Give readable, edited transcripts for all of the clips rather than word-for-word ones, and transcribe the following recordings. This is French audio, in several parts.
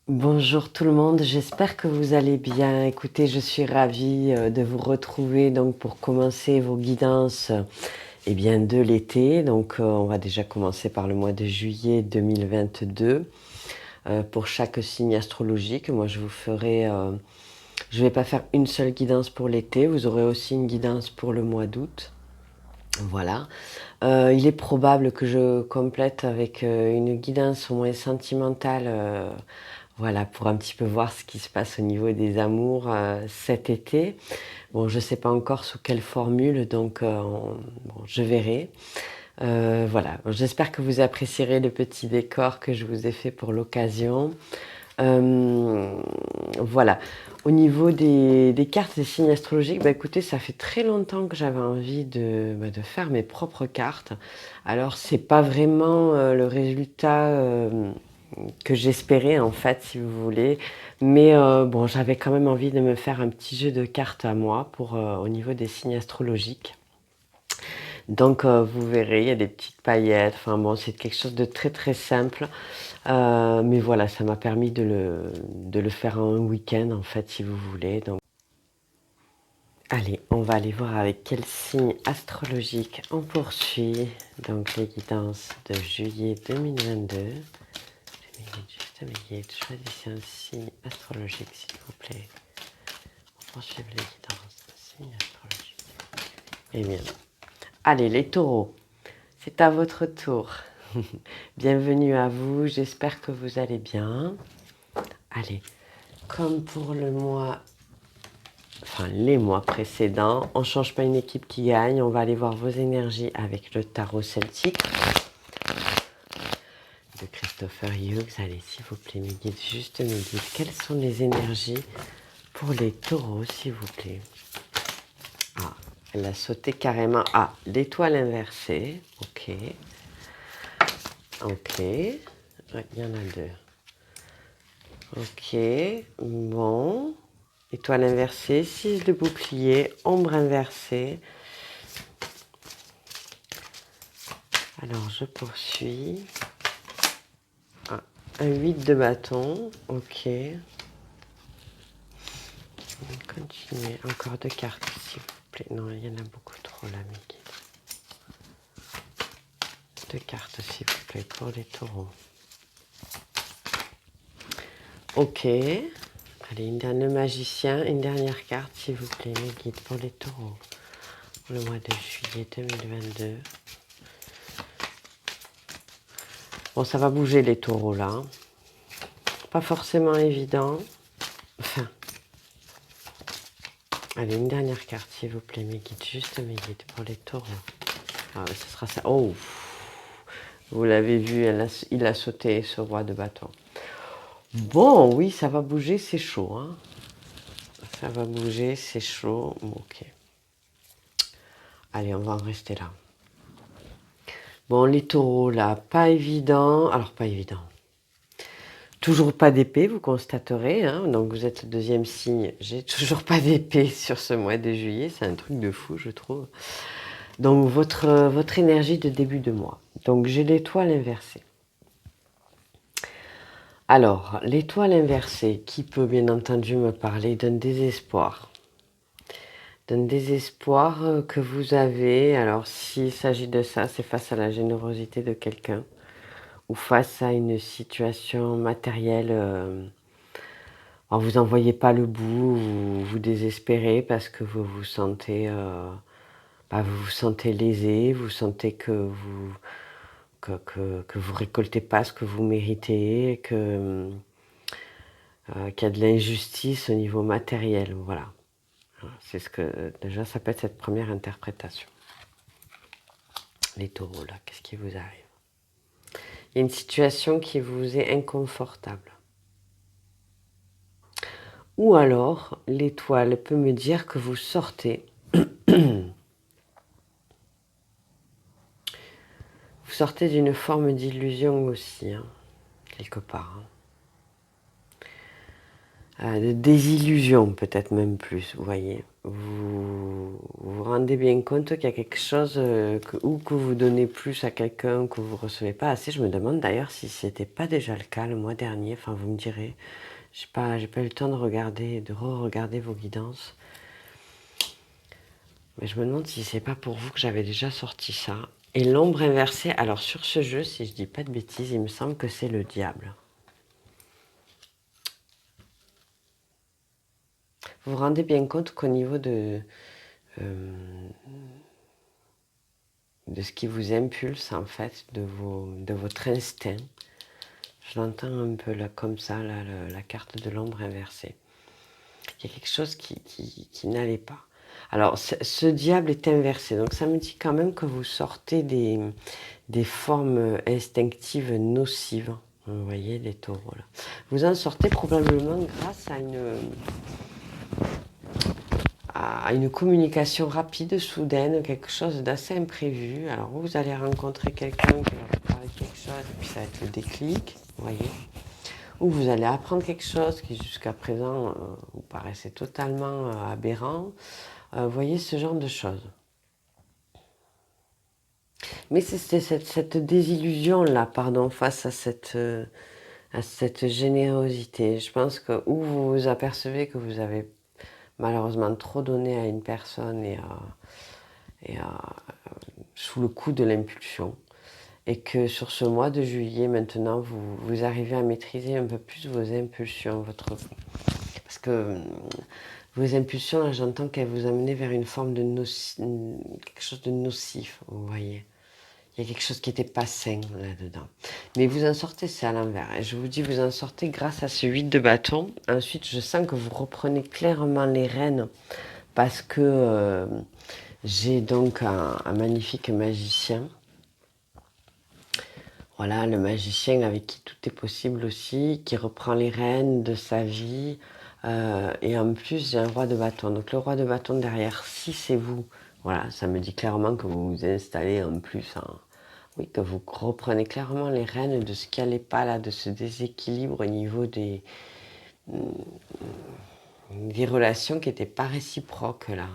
Bonjour tout le monde, j'espère que vous allez bien. Écoutez, je suis ravie de vous retrouver donc pour commencer vos guidances de l'été. On va déjà commencer par le mois de juillet 2022 pour chaque signe astrologique. Moi, je vais pas faire une seule guidance pour l'été. Vous aurez aussi une guidance pour le mois d'août. Voilà. Il est probable que je complète avec une guidance au moins sentimentale. Voilà, pour un petit peu voir ce qui se passe au niveau des amours cet été. Bon, je ne sais pas encore sous quelle formule, bon, je verrai. Voilà, j'espère que vous apprécierez le petit décor que je vous ai fait pour l'occasion. Euh, voilà, au niveau des cartes des signes astrologiques, bah écoutez, ça fait très longtemps que j'avais envie de faire mes propres cartes. Alors, c'est pas vraiment le résultat que j'espérais en fait, si vous voulez. Mais bon, j'avais quand même envie de me faire un petit jeu de cartes à moi pour au niveau des signes astrologiques. Vous verrez, il y a des petites paillettes. Enfin bon, c'est quelque chose de très très simple. Mais voilà, ça m'a permis de le faire en un week-end en fait, si vous voulez. Donc, allez, on va aller voir avec quel signe astrologique on poursuit. Donc les guidances de juillet 2022. Juste un minute, choisissez un signe astrologique, s'il vous plaît. Pour poursuivre les guidances de signes astrologiques. Eh bien, allez, les taureaux, c'est à votre tour. Bienvenue à vous, j'espère que vous allez bien. Allez, comme pour les mois précédents, on ne change pas une équipe qui gagne. On va aller voir vos énergies avec le tarot celtique de Christopher Hughes. Allez, s'il vous plaît, mes guides, juste mes guides. Quelles sont les énergies pour les taureaux, s'il vous plaît? Ah, elle a sauté carrément. Ah, l'étoile inversée. Ok. Ok. Ouais, il y en a deux. Ok. Bon. Étoile inversée, 6 de bouclier, ombre inversée. Alors, je poursuis. Ah, un 8 de bâton. Ok. Continuez. Encore deux cartes, s'il vous plaît. Non, il y en a beaucoup trop là, mes guides. Deux cartes, s'il vous plaît, pour les taureaux. Ok. Allez, le magicien, une dernière carte, s'il vous plaît, mes guides, pour les taureaux. Pour le mois de juillet 2022. Bon, ça va bouger les taureaux là. Pas forcément évident. Enfin. Allez, une dernière carte, s'il vous plaît, mes guides, juste mes guides pour les taureaux. Ah, ce sera ça. Oh, vous l'avez vu, il a sauté ce roi de bâton. Bon, oui, ça va bouger, c'est chaud. Hein. Ça va bouger, c'est chaud. Ok. Allez, on va en rester là. Bon, les taureaux, là, pas évident. Alors, pas évident. Toujours pas d'épée, vous constaterez. Hein. Donc, vous êtes le deuxième signe. J'ai toujours pas d'épée sur ce mois de juillet. C'est un truc de fou, je trouve. Donc, votre énergie de début de mois. Donc, j'ai l'étoile inversée. Alors, l'étoile inversée, qui peut bien entendu me parler d'un désespoir. D'un désespoir que vous avez. Alors, s'il s'agit de ça, c'est face à la générosité de quelqu'un ou face à une situation matérielle. Vous n'en voyez pas le bout, vous désespérez parce que vous vous sentez, vous vous sentez lésé, vous sentez que vous récoltez pas ce que vous méritez, qu'il y a de l'injustice au niveau matériel. Voilà. C'est ce que déjà ça peut être cette première interprétation. Les taureaux là, qu'est-ce qui vous arrive? Il y a une situation qui vous est inconfortable. Ou alors, l'étoile peut me dire que vous sortez. Vous sortez d'une forme d'illusion aussi, hein, quelque part. Hein. de désillusion, peut-être même plus, vous voyez. Vous vous rendez bien compte qu'il y a quelque chose ou que vous donnez plus à quelqu'un, que vous recevez pas assez. Je me demande d'ailleurs si c'était pas déjà le cas le mois dernier. Enfin, vous me direz. J'ai pas eu le temps de regarder, de re-regarder vos guidances. Mais je me demande si c'est pas pour vous que j'avais déjà sorti ça. Et l'ombre inversée, alors sur ce jeu, si je dis pas de bêtises, il me semble que c'est le diable. Vous vous rendez bien compte qu'au niveau de ce qui vous impulse, en fait, de votre instinct, je l'entends un peu là, comme ça, là, la carte de l'ombre inversée. Il y a quelque chose qui n'allait pas. Alors, ce diable est inversé, donc ça me dit quand même que vous sortez des formes instinctives nocives. Vous voyez, les taureaux, là. Vous en sortez probablement grâce à une communication rapide, soudaine, quelque chose d'assez imprévu. Alors, vous allez rencontrer quelqu'un qui va vous parler de quelque chose, et puis ça va être le déclic, vous voyez. Ou vous allez apprendre quelque chose qui jusqu'à présent vous paraissait totalement aberrant. Vous voyez ce genre de choses. Mais c'est cette désillusion-là, pardon, face à cette générosité. Je pense que où vous vous apercevez que vous avez malheureusement trop donné à une personne et sous le coup de l'impulsion. Et que sur ce mois de juillet, maintenant, vous arrivez à maîtriser un peu plus vos impulsions, parce que vos impulsions, là, j'entends qu'elles vous amenaient vers une forme de quelque chose de nocif, vous voyez. Il y a quelque chose qui n'était pas sain là-dedans. Mais vous en sortez, c'est à l'envers. Et je vous dis, vous en sortez grâce à ce 8 de bâton. Ensuite, je sens que vous reprenez clairement les rênes parce que j'ai donc un magnifique magicien. Voilà, le magicien avec qui tout est possible aussi, qui reprend les rênes de sa vie. Et en plus, j'ai un roi de bâton. Donc le roi de bâton derrière, si c'est vous, voilà, ça me dit clairement que vous vous installez en plus oui, que vous reprenez clairement les rênes de ce qui n'allait pas là, de ce déséquilibre au niveau des relations qui n'étaient pas réciproques là.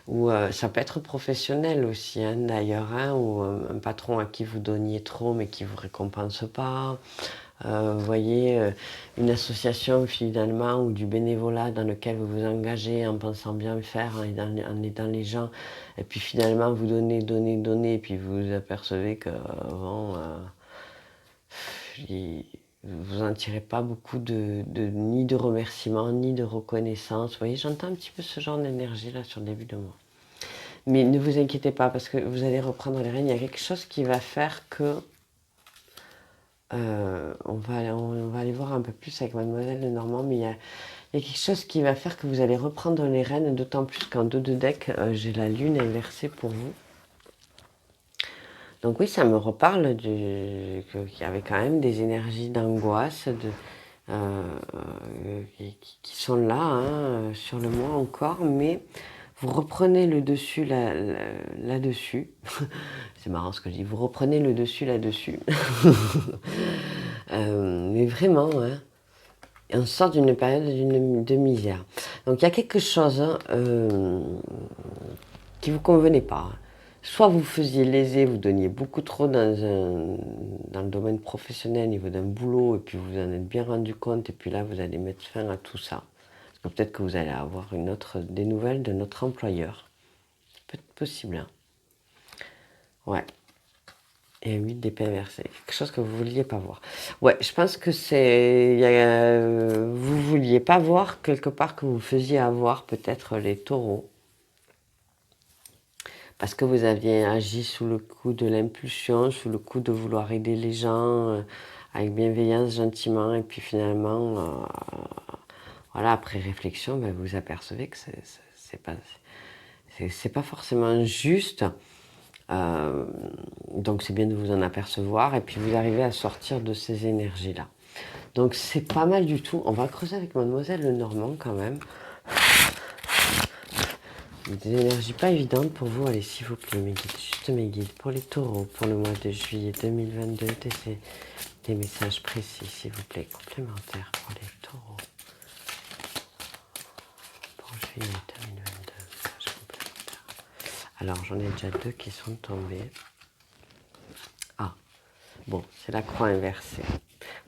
Ou ça peut être professionnel aussi, hein, d'ailleurs, hein, ou un patron à qui vous donniez trop mais qui ne vous récompense pas. Vous voyez, une association finalement ou du bénévolat dans lequel vous vous engagez en pensant bien faire, en aidant les gens, et puis finalement vous donnez, et puis vous vous apercevez que bon, vous n'en tirez pas beaucoup ni de remerciements, ni de reconnaissance. Vous voyez, j'entends un petit peu ce genre d'énergie là sur le début de mois. Mais ne vous inquiétez pas parce que vous allez reprendre les rênes. Il y a quelque chose qui va faire que on va aller voir un peu plus avec Mademoiselle Lenormand, mais il y a quelque chose qui va faire que vous allez reprendre les rênes, d'autant plus qu'en dos de deck, j'ai la lune inversée pour vous. Donc oui, ça me reparle qu'il y avait quand même des énergies d'angoisse qui sont là, hein, sur le mois encore, mais vous reprenez le dessus là-dessus. C'est marrant ce que je dis, vous reprenez le dessus là-dessus. Mais vraiment, hein, on sort d'une période de misère. Donc il y a quelque chose qui ne vous convenait pas. Soit vous faisiez léser, vous donniez beaucoup trop dans le domaine professionnel, au niveau d'un boulot, et puis vous en êtes bien rendu compte, et puis là vous allez mettre fin à tout ça. Parce que peut-être que vous allez avoir des nouvelles de notre employeur. C'est peut-être possible, hein. Ouais. Et 8 d'épée inversée, quelque chose que vous ne vouliez pas voir. Ouais, je pense que vous ne vouliez pas voir quelque part que vous faisiez avoir peut-être les taureaux. Parce que vous aviez agi sous le coup de l'impulsion, sous le coup de vouloir aider les gens avec bienveillance, gentiment. Et puis finalement, voilà, après réflexion, ben, vous apercevez que c'est pas forcément juste. Donc c'est bien de vous en apercevoir et puis vous arrivez à sortir de ces énergies-là. Donc c'est pas mal du tout. On va creuser avec Mademoiselle Lenormand quand même. Des énergies pas évidentes pour vous. Allez, s'il vous plaît, mes guides, juste mes guides pour les taureaux pour le mois de juillet 2022. Des messages précis, s'il vous plaît, complémentaires pour les taureaux. juillet 2022, message complémentaire. Alors, j'en ai déjà 2 qui sont tombés. Ah, bon, c'est la croix inversée.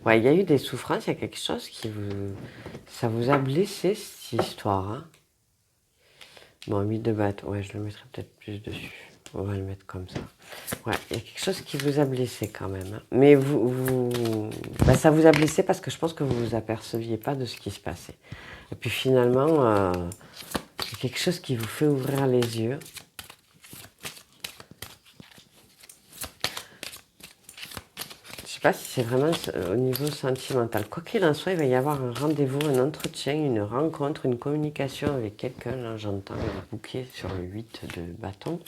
Ouais, il y a eu des souffrances, il y a quelque chose qui vous... Ça vous a blessé, cette histoire, hein. Bon, 8 de bâton, ouais, je le mettrai peut-être plus dessus. On va le mettre comme ça. Ouais, il y a quelque chose qui vous a blessé quand même, hein. Mais bah, ça vous a blessé parce que je pense que vous ne vous aperceviez pas de ce qui se passait. Et puis finalement, il y a quelque chose qui vous fait ouvrir les yeux. Je ne sais pas si c'est vraiment au niveau sentimental. Quoi qu'il en soit, il va y avoir un rendez-vous, un entretien, une rencontre, une communication avec quelqu'un. Là, j'entends le bouquet sur le 8 de bâton.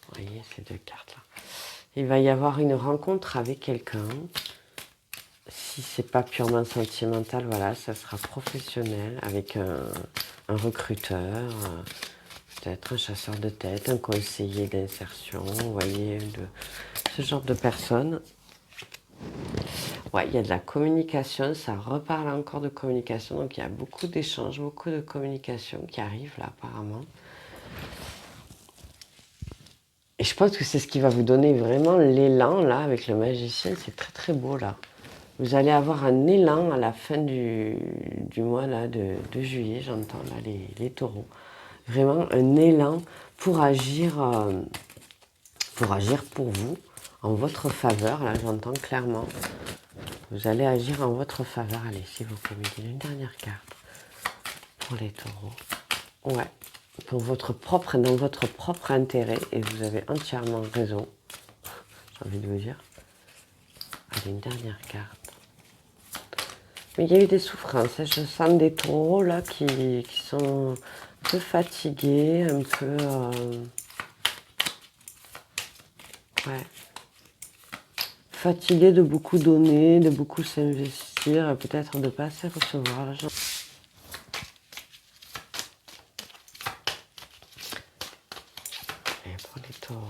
Vous voyez ces 2 cartes-là. Il va y avoir une rencontre avec quelqu'un. Si c'est pas purement sentimental, voilà, ça sera professionnel avec un recruteur, peut-être un chasseur de tête, un conseiller d'insertion, vous voyez, ce genre de personnes. Ouais, il y a de la communication, ça reparle encore de communication, donc il y a beaucoup d'échanges, beaucoup de communication qui arrivent là apparemment. Et je pense que c'est ce qui va vous donner vraiment l'élan là avec le magicien, c'est très très beau là. Vous allez avoir un élan à la fin du mois là, de juillet, j'entends là les taureaux. Vraiment un élan pour agir pour vous, en votre faveur, là j'entends clairement. Vous allez agir en votre faveur. Allez, s'il vous plaît, me dire une dernière carte pour les taureaux. Ouais, pour dans votre propre intérêt, et vous avez entièrement raison, j'ai envie de vous dire. Allez, une dernière carte. Mais il y a eu des souffrances, hein. Je sens des taureaux là qui sont un peu fatigués, un peu... ouais. Fatigués de beaucoup donner, de beaucoup s'investir, et peut-être de ne pas assez recevoir. Là, et pour les taureaux.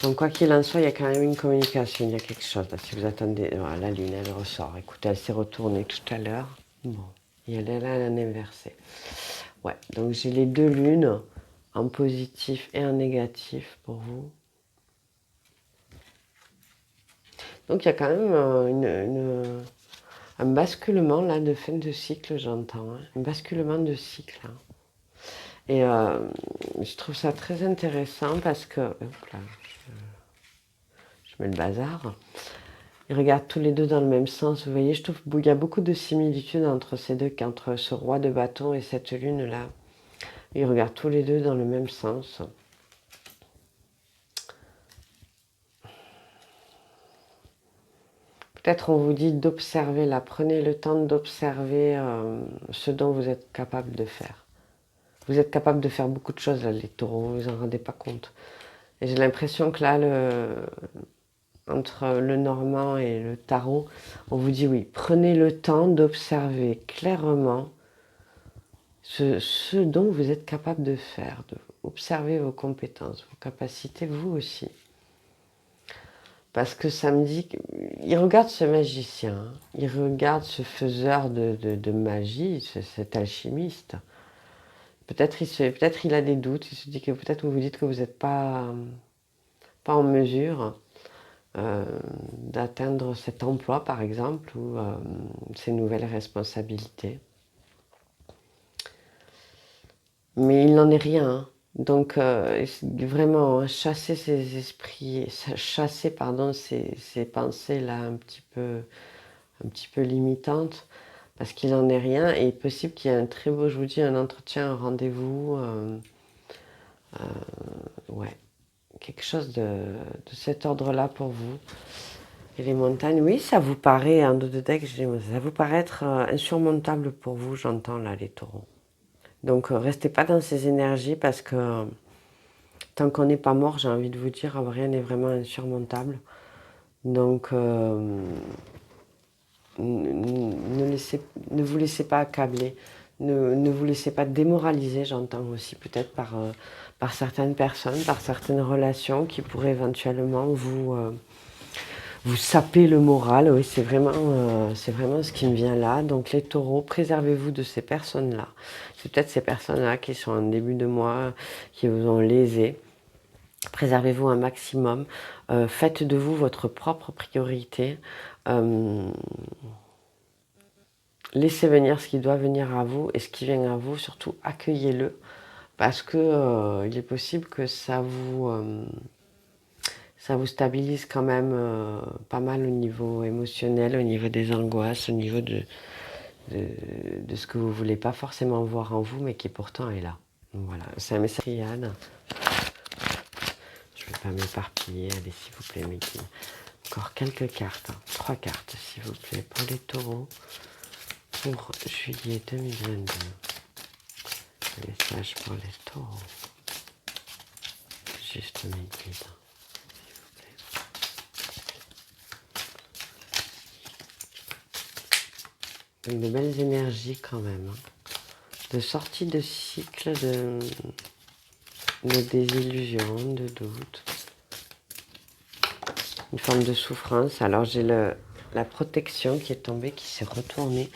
Donc quoi qu'il en soit, il y a quand même une communication, il y a quelque chose. Là, si vous attendez, voilà, la lune, elle ressort. Écoutez, elle s'est retournée tout à l'heure. Bon, et elle est là, elle est inversée. Ouais, donc j'ai les 2 lunes, en positif et en négatif pour vous. Donc il y a quand même un basculement là de fin de cycle, j'entends. Hein, un basculement de cycle. Hein. Et je trouve ça très intéressant parce que... Hop là, je mets le bazar. Ils regardent tous les 2 dans le même sens. Vous voyez, je trouve qu'il y a beaucoup de similitudes entre ces 2, entre ce roi de bâton et cette lune-là. Ils regardent tous les 2 dans le même sens. Peut-être on vous dit d'observer là. Prenez le temps d'observer ce dont vous êtes capable de faire. Vous êtes capable de faire beaucoup de choses, là, les taureaux, vous vous en rendez pas compte. Et j'ai l'impression que là, entre le normand et le tarot, on vous dit oui, prenez le temps d'observer clairement ce dont vous êtes capable de faire, observer vos compétences, vos capacités, vous aussi. Parce que ça me dit qu'il regarde ce magicien, hein, il regarde ce faiseur de magie, cet alchimiste. Peut-être il a des doutes, il se dit que peut-être vous vous dites que vous n'êtes pas en mesure d'atteindre cet emploi, par exemple, ou ces nouvelles responsabilités. Mais il n'en est rien. Hein. Donc, vraiment, chasser ces esprits, chasser, pardon, ces pensées-là un petit peu limitantes, parce qu'il n'en est rien. Et il est possible qu'il y ait un très beau, je vous dis, un entretien, un rendez-vous. Ouais, quelque chose de cet ordre-là pour vous. Et les montagnes, oui, ça vous paraît, en dos de deck, ça vous paraît être insurmontable pour vous, j'entends là, les taureaux. Donc, restez pas dans ces énergies parce que tant qu'on n'est pas mort, j'ai envie de vous dire, rien n'est vraiment insurmontable. Donc, ne vous laissez pas accabler, ne vous laissez pas démoraliser, j'entends aussi peut-être par certaines personnes, par certaines relations qui pourraient éventuellement vous sapez le moral, oui, c'est vraiment ce qui me vient là. Donc les taureaux, préservez-vous de ces personnes-là. C'est peut-être ces personnes-là qui sont en début de mois, qui vous ont lésé. Préservez-vous un maximum. Faites de vous votre propre priorité. Laissez venir ce qui doit venir à vous et ce qui vient à vous, surtout accueillez-le. Parce que il est possible que ça vous stabilise quand même pas mal au niveau émotionnel, au niveau des angoisses, au niveau de ce que vous ne voulez pas forcément voir en vous, mais qui pourtant est là. Donc voilà, c'est un message triade. Je ne vais pas m'éparpiller, allez s'il vous plaît, mes guides. Encore quelques cartes, 3 cartes s'il vous plaît, pour les taureaux, pour juillet 2022. Un message pour les taureaux. Juste mes guides. Donc de belles énergies quand même. De sortie de cycle, de désillusion, de doute. Une forme de souffrance. Alors j'ai la protection qui est tombée, qui s'est retournée.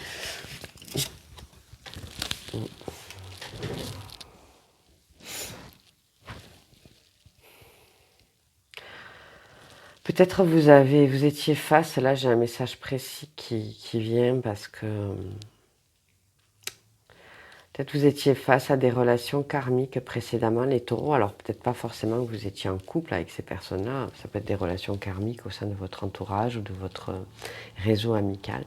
Peut-être vous étiez face, là j'ai un message précis qui vient parce que peut-être vous étiez face à des relations karmiques précédemment, les taureaux. Alors peut-être pas forcément que vous étiez en couple avec ces personnes-là, ça peut être des relations karmiques au sein de votre entourage ou de votre réseau amical.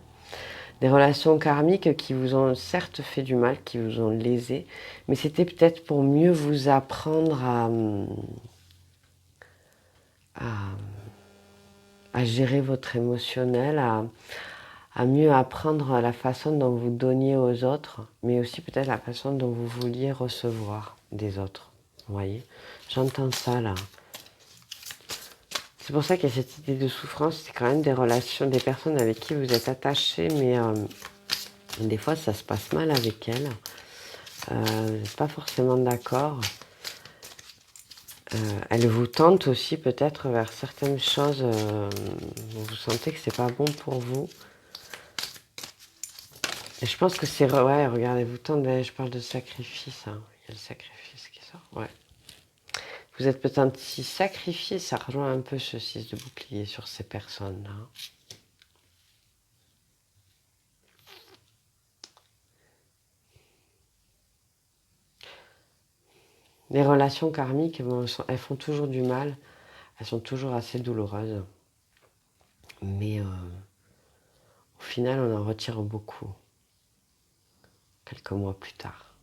Des relations karmiques qui vous ont certes fait du mal, qui vous ont lésé, mais c'était peut-être pour mieux vous apprendre à gérer votre émotionnel, à mieux apprendre la façon dont vous donniez aux autres, mais aussi peut-être la façon dont vous vouliez recevoir des autres. Vous voyez, j'entends ça là. C'est pour ça qu'il y a cette idée de souffrance, c'est quand même des relations, des personnes avec qui vous êtes attachés, mais des fois ça se passe mal avec elles. Vous n'êtes pas forcément d'accord. Elle vous tente aussi peut-être vers certaines choses, vous sentez que c'est pas bon pour vous. Et je pense que c'est... Ouais, regardez, vous tentez, je parle de sacrifice, hein. Il y a le sacrifice qui sort, ouais. Vous êtes peut-être si sacrifié, ça rejoint un peu ce 6 de bouclier sur ces personnes-là. Les relations karmiques, bon, elles font toujours du mal, elles sont toujours assez douloureuses. Mais au final, on en retire beaucoup, quelques mois plus tard.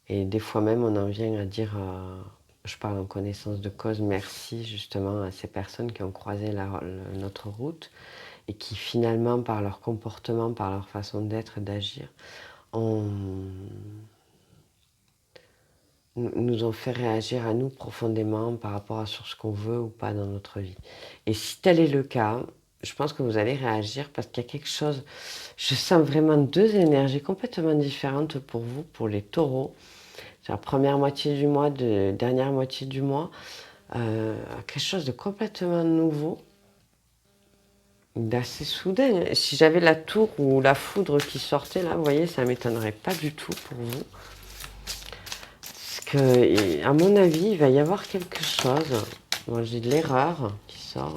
Et des fois même, on en vient à dire, je parle en connaissance de cause, merci justement à ces personnes qui ont croisé notre route et qui finalement, par leur comportement, par leur façon d'être et d'agir, nous ont fait réagir à nous profondément par rapport à sur ce qu'on veut ou pas dans notre vie. Et si tel est le cas, je pense que vous allez réagir parce qu'il y a quelque chose, je sens vraiment 2 énergies complètement différentes pour vous, pour les taureaux. C'est la première moitié du mois, dernière moitié du mois, quelque chose de complètement nouveau, d'assez soudain. Si j'avais la tour ou la foudre qui sortait là, vous voyez, ça ne m'étonnerait pas du tout pour vous. Que, à mon avis, il va y avoir quelque chose. Moi, j'ai de l'erreur qui sort.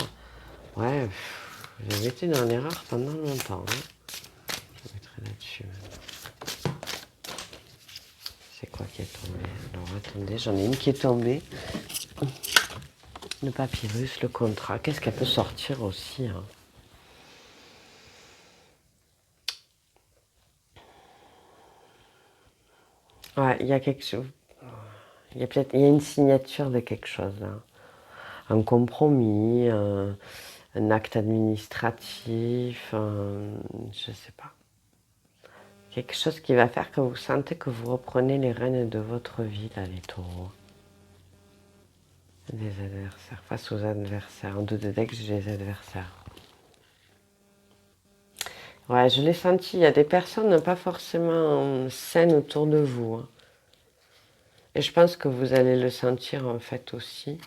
Ouais, j'ai été dans l'erreur pendant longtemps. Hein. Je mettrai là-dessus. C'est quoi qui est tombé? Alors, attendez, j'en ai une qui est tombée. Le papyrus, le contrat. Qu'est-ce qu'elle peut sortir aussi hein? Ouais, il y a quelque chose. Il y a une signature de quelque chose là. Un compromis, un acte administratif, je sais pas. Quelque chose qui va faire que vous sentez que vous reprenez les rênes de votre vie, là, les taureaux. Des adversaires, face aux adversaires. En dos de deck, j'ai les adversaires. Ouais, je l'ai senti, il y a des personnes pas forcément saines autour de vous. Hein. Et je pense que vous allez le sentir en fait aussi.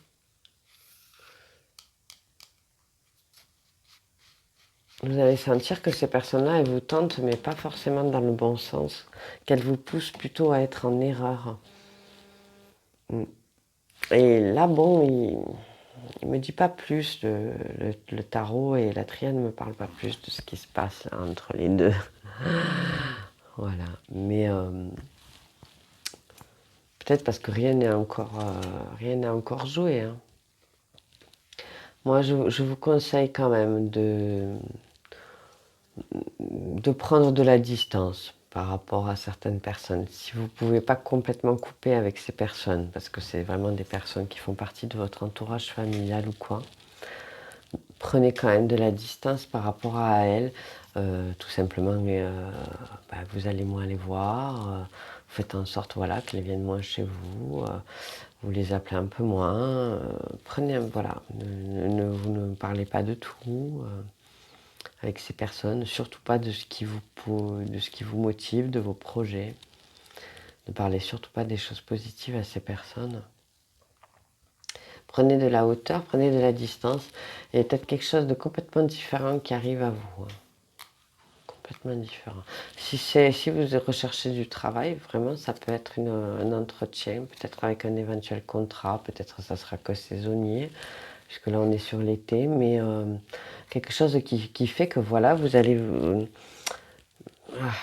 Vous allez sentir que ces personnes-là, elles vous tentent, mais pas forcément dans le bon sens, qu'elles vous poussent plutôt à être en erreur. Et là, bon, il me dit pas plus, le tarot et la triade ne me parlent pas plus de ce qui se passe là, entre les deux. Voilà, mais peut-être parce que rien n'est encore joué. Hein. Moi, je vous conseille quand même de prendre de la distance par rapport à certaines personnes. Si vous ne pouvez pas complètement couper avec ces personnes, parce que c'est vraiment des personnes qui font partie de votre entourage familial ou quoi, prenez quand même de la distance par rapport à elles. Tout simplement, vous allez moins les voir. Faites en sorte voilà, qu'elles viennent moins chez vous. Vous les appelez un peu moins. Prenez, voilà, vous ne parlez pas de tout. Avec ces personnes, surtout pas de ce qui vous motive, de vos projets. Ne parlez surtout pas des choses positives à ces personnes. Prenez de la hauteur, prenez de la distance, et peut-être quelque chose de complètement différent qui arrive à vous. Hein. Complètement différent. Si vous recherchez du travail, vraiment, ça peut être un entretien, peut-être avec un éventuel contrat, peut-être ça sera que saisonnier, puisque là on est sur l'été, mais quelque chose qui fait que voilà, vous allez...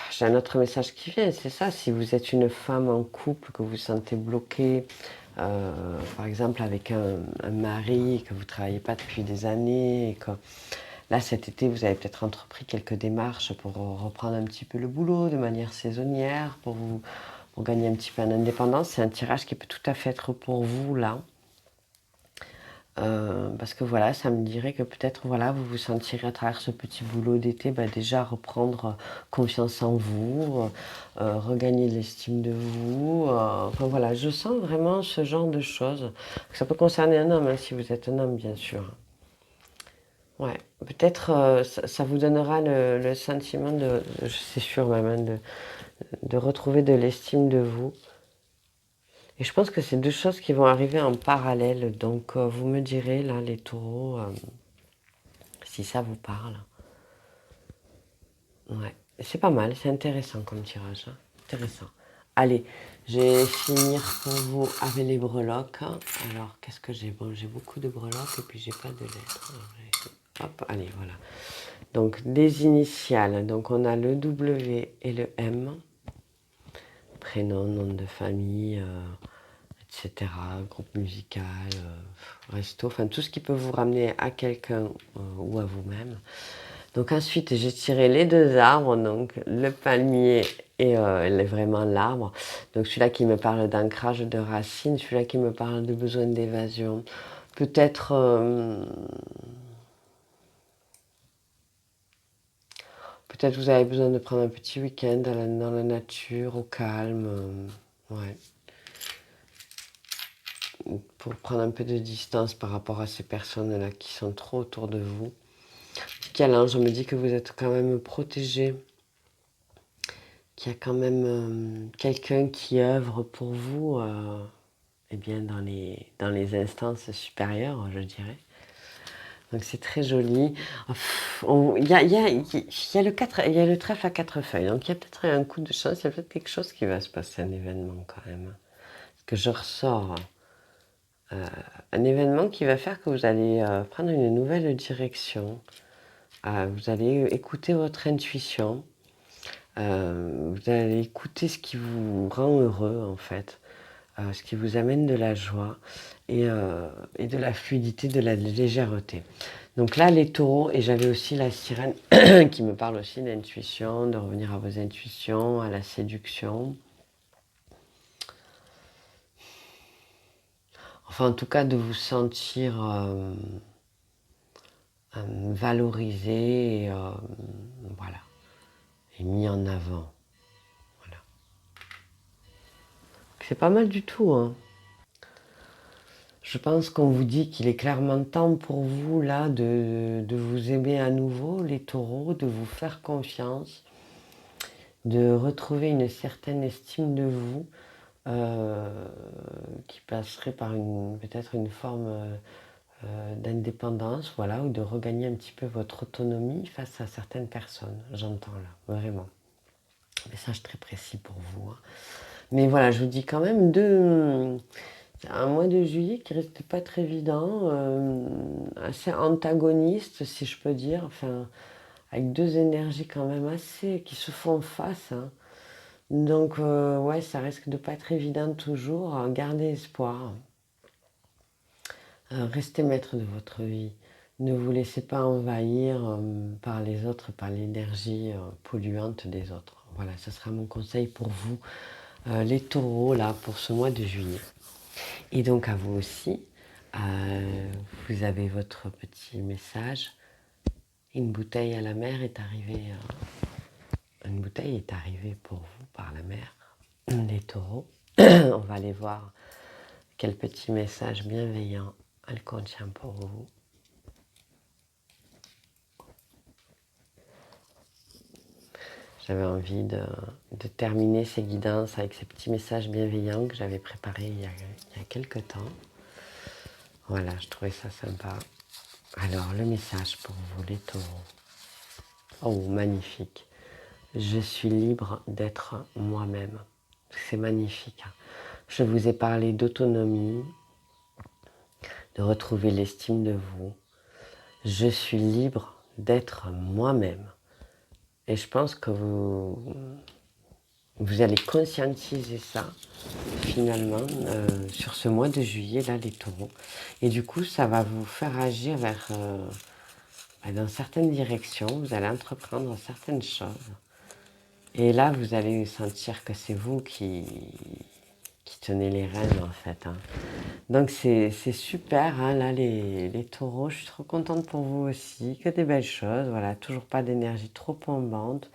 j'ai un autre message qui vient, c'est ça, si vous êtes une femme en couple, que vous vous sentez bloquée, par exemple avec un mari, que vous ne travaillez pas depuis des années, et que là cet été vous avez peut-être entrepris quelques démarches pour reprendre un petit peu le boulot de manière saisonnière, pour gagner un petit peu en indépendance, c'est un tirage qui peut tout à fait être pour vous là. Parce que voilà, ça me dirait que peut-être voilà, vous vous sentirez à travers ce petit boulot d'été déjà reprendre confiance en vous, regagner l'estime de vous. Enfin voilà, je sens vraiment ce genre de choses. Ça peut concerner un homme, hein, si vous êtes un homme bien sûr. Ouais, peut-être ça vous donnera le sentiment c'est sûr même, hein, de retrouver de l'estime de vous. Et je pense que c'est deux choses qui vont arriver en parallèle. Donc vous me direz là, les taureaux, si ça vous parle. Ouais, c'est pas mal, c'est intéressant comme tirage. Hein. Intéressant. Allez, je vais finir pour vous avec les breloques. Alors, qu'est-ce que j'ai? Bon, j'ai beaucoup de breloques et puis j'ai pas de lettres. Hop, allez, voilà. Donc, des initiales. Donc, on a le W et le M. Prénom, nom de famille, etc. Groupe musical, resto. Enfin, tout ce qui peut vous ramener à quelqu'un ou à vous-même. Donc ensuite, j'ai tiré les deux arbres, donc le palmier et vraiment l'arbre. Donc celui-là qui me parle d'ancrage de racines, celui-là qui me parle de besoin d'évasion. Peut-être peut-être vous avez besoin de prendre un petit week-end dans la nature, au calme. Ouais. Pour prendre un peu de distance par rapport à ces personnes-là qui sont trop autour de vous. Petit câlin, je me dis que vous êtes quand même protégé. Qu'il y a quand même quelqu'un qui œuvre pour vous eh bien dans les instances supérieures, je dirais. Donc c'est très joli. Il y a le trèfle à quatre feuilles, donc il y a peut-être un coup de chance, il y a peut-être quelque chose qui va se passer, un événement quand même. Parce que je ressors un événement qui va faire que vous allez prendre une nouvelle direction. Vous allez écouter votre intuition. Vous allez écouter ce qui vous rend heureux en fait, ce qui vous amène de la joie et de la fluidité, de la légèreté. Donc là, les taureaux, et j'avais aussi la sirène qui me parle aussi d'intuition, de revenir à vos intuitions, à la séduction. Enfin, en tout cas, de vous sentir valorisé voilà, et mis en avant. Voilà. C'est pas mal du tout, hein. Je pense qu'on vous dit qu'il est clairement temps pour vous là de vous aimer à nouveau, les taureaux, de vous faire confiance, de retrouver une certaine estime de vous qui passerait par peut-être une forme d'indépendance, voilà, ou de regagner un petit peu votre autonomie face à certaines personnes, j'entends là, vraiment. Message très précis pour vous. Hein. Mais voilà, je vous dis quand même un mois de juillet qui reste pas très évident, assez antagoniste si je peux dire, enfin, avec deux énergies quand même assez qui se font face. Hein. Donc ouais, ça risque de pas être évident toujours. Gardez espoir. Restez maître de votre vie. Ne vous laissez pas envahir par les autres, par l'énergie polluante des autres. Voilà, ce sera mon conseil pour vous, les taureaux, là, pour ce mois de juillet. Et donc à vous aussi, vous avez votre petit message. Une bouteille à la mer est arrivée. Une bouteille est arrivée pour vous par la mer. Les taureaux. On va aller voir quel petit message bienveillant elle contient pour vous. J'avais envie de terminer ces guidances avec ces petits messages bienveillants que j'avais préparés il y a quelques temps. Voilà, je trouvais ça sympa. Alors, le message pour vous, les taureaux. Oh, magnifique. Je suis libre d'être moi-même. C'est magnifique. Je vous ai parlé d'autonomie, de retrouver l'estime de vous. Je suis libre d'être moi-même. Et je pense que vous allez conscientiser ça, finalement, sur ce mois de juillet, là, les taureaux. Et du coup, ça va vous faire agir dans certaines directions. Vous allez entreprendre certaines choses. Et là, vous allez sentir que c'est vous qui tenez les rênes, en fait. Hein. Donc, c'est super, hein, là, les taureaux. Je suis trop contente pour vous aussi. Que des belles choses. Voilà, toujours pas d'énergie trop tombante,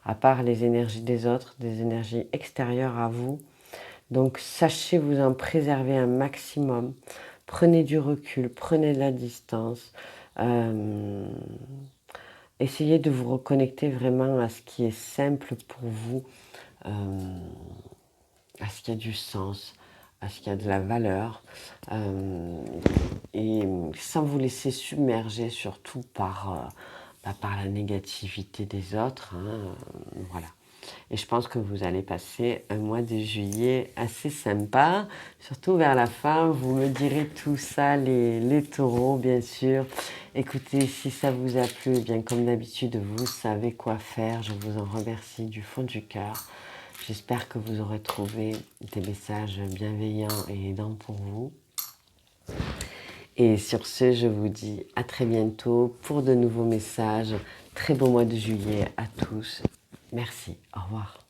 à part les énergies des autres, des énergies extérieures à vous. Donc, sachez vous en préserver un maximum. Prenez du recul, prenez de la distance. Essayez de vous reconnecter vraiment à ce qui est simple pour vous, à ce qui a du sens, à ce qui a de la valeur, et sans vous laisser submerger surtout par la négativité des autres. Hein, voilà. Et je pense que vous allez passer un mois de juillet assez sympa, surtout vers la fin. Vous me direz tout ça, les taureaux, bien sûr. Écoutez, si ça vous a plu, eh bien comme d'habitude, vous savez quoi faire. Je vous en remercie du fond du cœur. J'espère que vous aurez trouvé des messages bienveillants et aidants pour vous. Et sur ce, je vous dis à très bientôt pour de nouveaux messages. Très beau mois de juillet à tous. Merci. Au revoir.